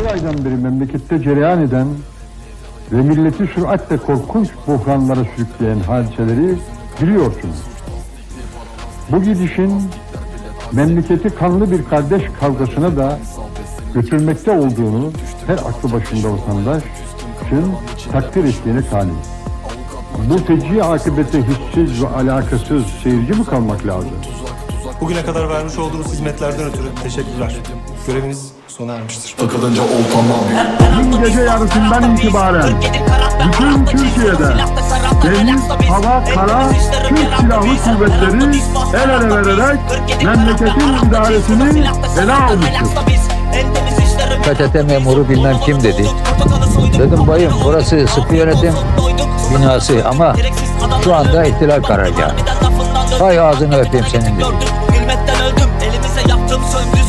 bir aydan beri memlekette cereyan eden ve milleti süratle korkunç buhranlara sürükleyen hadiseleri biliyorsunuz. Bu gidişin memleketi kanlı bir kardeş kavgasına da götürmekte olduğunu her aklı başında vatandaşın takdir ettiğine kanim. Bu feci akıbete hissiz ve alakasız seyirci mi kalmak lazım? Bugüne kadar vermiş olduğunuz hizmetlerden ötürü teşekkürler. Göreviniz sona ermiştir. Takılınca oltamam. Dün gece yarısından itibaren bütün Türkiye'de deniz, hava, kara, Türk Silahlı Kuvvetleri el ele vererek memleketin idaresini ele almıştır. PTT memuru bilmem kim dedi. Dedim bayım burası sıkı yönetim binası ama şu anda ihtilal karargahı. Hay ağzını öpeyim senin dedi. Gülmekten öldüm, elimize yaptım söndü.